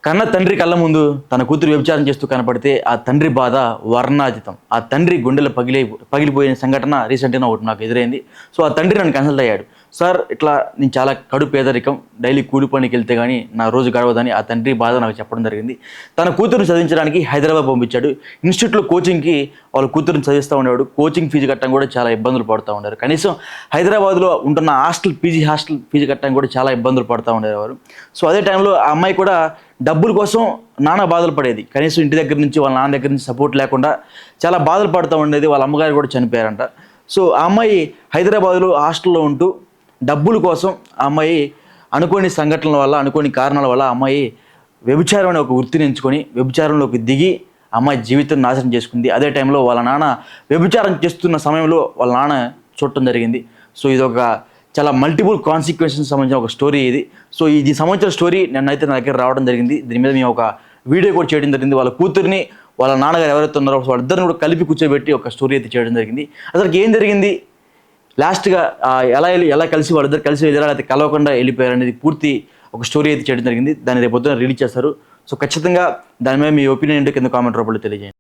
కన్న తండ్రి కళ్ళ ముందు తన కూతురు వ్యభిచారం చేస్తూ కనపడితే ఆ తండ్రి బాధ వర్ణాతీతం. ఆ తండ్రి గుండెలు పగిలిపోయిన సంఘటన రీసెంట్గా ఒకటి నాకు ఎదురైంది. సో ఆ తండ్రి నన్ను కన్సల్ట్ అయ్యాడు. సార్ ఇట్లా నేను చాలా కడు పేదరికం, డైలీ కూలి పనికి వెళ్తే కానీ నా రోజు గడవదని ఆ తండ్రి బాధ నాకు చెప్పడం జరిగింది. తన కూతురుని చదివించడానికి హైదరాబాద్ పంపించాడు. ఇన్స్టిట్యూట్లో కోచింగ్కి వాళ్ళ కూతురుని చదివిస్తూ ఉండేవాడు. కోచింగ్ ఫీజు కట్టడం కూడా చాలా ఇబ్బందులు పడుతూ ఉన్నారు. కనీసం హైదరాబాద్లో ఉంటున్న పీజీ హాస్టల్ ఫీజు కట్టడం కూడా చాలా ఇబ్బందులు పడుతూ ఉండేవారు. సో అదే టైంలో ఆ అమ్మాయి కూడా డబ్బుల కోసం నానా బాధలు పడేది. కనీసం ఇంటి దగ్గర నుంచి వాళ్ళ నాన్న దగ్గర నుంచి సపోర్ట్ లేకుండా చాలా బాధలు పడుతూ ఉండేది. వాళ్ళ అమ్మగారు కూడా చనిపోయారంట. సో ఆ అమ్మాయి హైదరాబాద్లో హాస్టల్లో ఉంటూ డబ్బుల కోసం ఆ అమ్మాయి అనుకోని సంఘటనల వల్ల, అనుకోని కారణాల వల్ల ఆ అమ్మాయి వ్యభిచారం అనే ఒక వృత్తిని ఎంచుకొని వ్యభిచారంలోకి దిగి అమ్మాయి జీవితం నాశనం చేసుకుంది. అదే టైంలో వాళ్ళ నాన్న వ్యభిచారం చేస్తున్న సమయంలో వాళ్ళ నాన్న చూడటం జరిగింది. సో ఇది ఒక చాలా మల్టిపుల్ కాన్సిక్వెన్సెస్ సంబంధించిన ఒక స్టోరీ ఇది. సో ఇది సంబంధించిన స్టోరీ నిన్నైతే నా దగ్గర రావడం జరిగింది. దీని మీద మేము ఒక వీడియో కూడా చేయడం జరిగింది. వాళ్ళ కూతుర్ని వాళ్ళ నాన్నగారు ఎవరైతే ఉన్నారో వాళ్ళిద్దరిని కూడా కలిపి కూర్చోబెట్టి ఒక స్టోరీ అయితే చేయడం జరిగింది. అసలు ఏం జరిగింది, లాస్ట్గా ఎలా కలిసి వాళ్ళిద్దరు కలిసి వెళ్ళారా లేకపోతే కలవకుండా వెళ్ళిపోయారు అనేది పూర్తి ఒక స్టోరీ అయితే చేయడం జరిగింది. దాన్ని రేపు పొద్దున రిలీజ్ చేస్తారు. సో ఖచ్చితంగా దాని మీద మీ ఒపీనియన్ ఏంటో కింద కామెంట్ రూపంలో తెలియజేయండి.